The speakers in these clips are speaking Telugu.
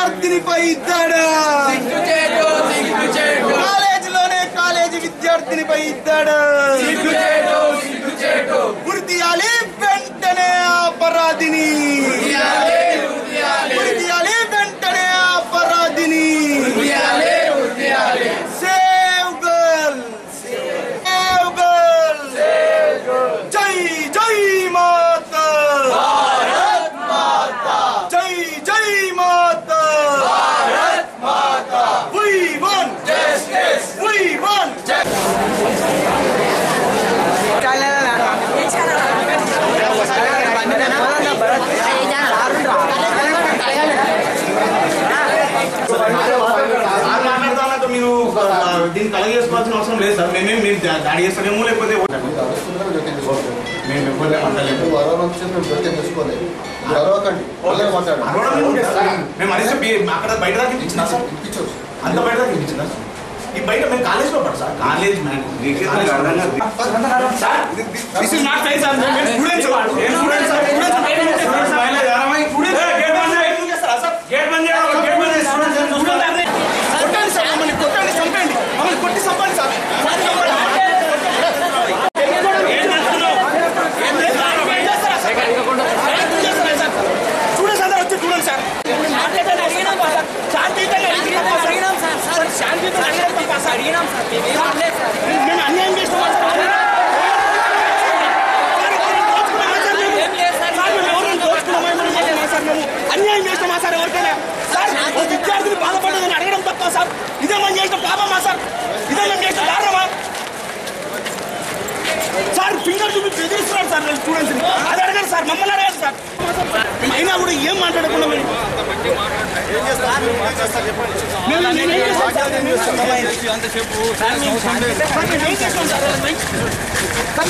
విద్యార్థినిపై దాడి, కాలేజీలోనే కాలేజీ విద్యార్థినిపై దాడి, గుర్తియాలి వెంటనే అపరాధిని, గుర్తియాలి వెంటనే అపరాధిని. సేవ్ గర్ల్, సేవ్ గర్ల్, జై జై మాతా, జై జై మాతా, we want justice, we want మీరు దీన్ని కలగేసుకోవాల్సిన అవసరం లేదు సార్. మేమేం మీరు దాడి చేస్తామేమో లేకపోతే మేము అడిగితే అక్కడ బయట దాకా ఇచ్చినా సార్, అంత బయట దాకా ఇచ్చిందా ఈ బయట మేము కాలేజ్లో పడు sir. College this is not fair sir. Students కొట్టండి సార్, మమ్మల్ని కొట్టండి, చంపండి, మమ్మల్ని కొట్టి చంపండి సార్. స్టూడెంట్స్ అందరూ వచ్చి చూడండి సార్. మేము అన్యాయం చేస్తున్నాం సార్. అన్యాయం చేస్తామా సార్ ఎవరికైనా సార్? విద్యార్థులు బాధపడదని అడగడం తప్ప సార్? ఇదే మనం చేసిన పాపమా సార్? ఇదే మనం చేసిన కారణమా సార్? ఫింగర్ చూపి బెదిరిస్తున్నారు సార్ స్టూడెంట్స్. అది అడగండి సార్, మమ్మల్ని అడగండి సార్. అయినా కూడా ఏం మాట్లాడకుండా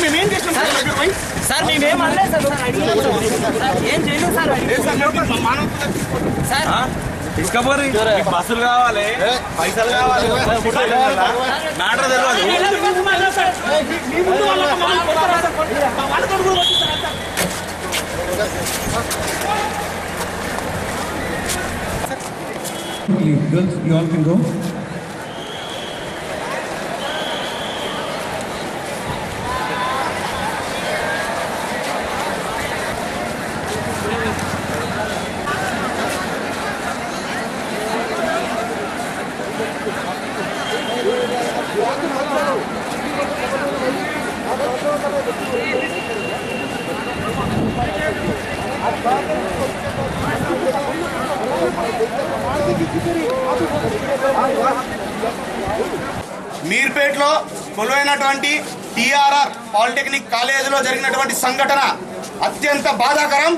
మేమేం చేస్తాం సార్? మేమేం అనలేదు సార్, ఏం చేయలేదు సార్. తీసుకపోరు, బస్సులు కావాలి, పైసలు కావాలి, మ్యాటర్ తెలియదు. Girls, you all can go. మీర్పేటలో కొలువైనటువంటి టిఆర్ఆర్ పాలిటెక్నిక్ కాలేజీలో జరిగినటువంటి సంఘటన అత్యంత బాధాకరం.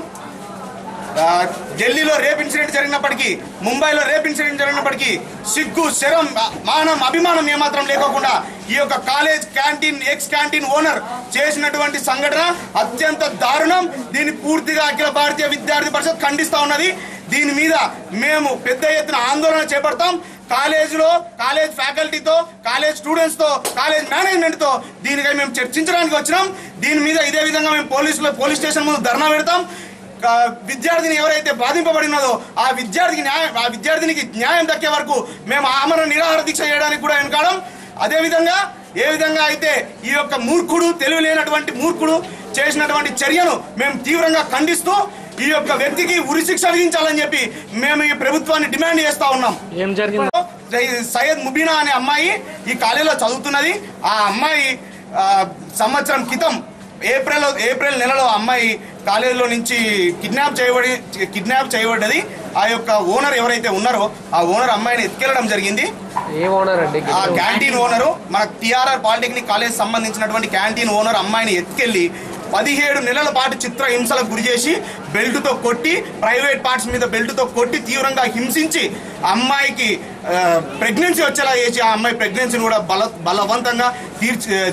ఢిల్లీలో రేప్ ఇన్సిడెంట్ జరిగినప్పటికీ, ముంబైలో రేప్ ఇన్సిడెంట్ జరిగినప్పటికీ సిగ్గు, శరం, మానం, అభిమానం ఏమాత్రం లేకోకుండా ఈ యొక్క college canteen, X canteen owner చేసినటువంటి సంఘటన అత్యంత దారుణం. దీన్ని పూర్తిగా అఖిల భారతీయ విద్యార్థి పరిషత్ ఖండిస్తా ఉన్నది. దీని మీద మేము పెద్ద ఎత్తున ఆందోళన చేపడతాం. కాలేజీలో, కాలేజ్ ఫ్యాకల్టీతో, కాలేజ్ స్టూడెంట్స్తో, కాలేజ్ మేనేజ్మెంట్తో దీనికై మేము చర్చించడానికి వచ్చినాం. దీని మీద ఇదే విధంగా మేము పోలీస్ స్టేషన్ ముందు ధర్నా పెడతాం. విద్యార్థిని ఎవరైతే బాధింపబడినదో ఆ విద్యార్థినికి న్యాయం దక్కే వరకు మేము ఆమరణ నిరాహార దీక్ష చేయడానికి కూడా వెనకాడం. అదేవిధంగా ఏ విధంగా అయితే ఈ యొక్క మూర్ఖుడు, తెలివి లేనటువంటి మూర్ఖుడు చేసినటువంటి చర్యను మేము తీవ్రంగా ఖండిస్తూ ఈ యొక్క వ్యక్తికి ఉరిశిక్ష విధించాలని చెప్పి మేము ఈ ప్రభుత్వాన్ని డిమాండ్ చేస్తా ఉన్నాం. ఏం జరిగింది? సయ్యద్ ముబీనా అనే అమ్మాయి ఈ కాలేజీలో చదువుతున్నది. ఆ అమ్మాయి సంవత్సరం క్రితం ఏప్రిల్ నెలలో అమ్మాయి కాలేజీలో నుంచి కిడ్నాప్ చేయబడ్డది. ఆ యొక్క ఓనర్ ఎవరైతే ఉన్నారో ఆ ఓనర్ అమ్మాయిని ఎత్తుకెళ్లడం జరిగింది. ఆ క్యాంటీన్ ఓనరు, మన టిఆర్ఆర్ పాలిటెక్నిక్ కాలేజ్ సంబంధించినటువంటి క్యాంటీన్ ఓనర్ అమ్మాయిని ఎత్తుకెళ్లి 17 నెలల పాటు చిత్ర హింసలకు గురి చేసి బెల్టుతో కొట్టి, ప్రైవేట్ పార్ట్స్ మీద బెల్టుతో కొట్టి తీవ్రంగా హింసించి అమ్మాయికి ప్రెగ్నెన్సీ వచ్చేలా చేసి ఆ అమ్మాయి ప్రెగ్నెన్సీని కూడా బలవంతంగా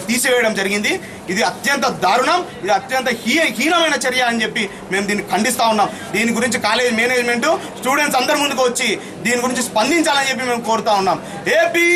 తీసివేయడం జరిగింది. ఇది అత్యంత దారుణం, ఇది అత్యంత హీనమైన చర్య అని చెప్పి మేము దీన్ని ఖండిస్తా ఉన్నాం. దీని గురించి కాలేజ్ మేనేజ్మెంట్, స్టూడెంట్స్ అందరి ముందుకు వచ్చి దీని గురించి స్పందించాలని చెప్పి మేము కోరుతా ఉన్నాం. ఏపీ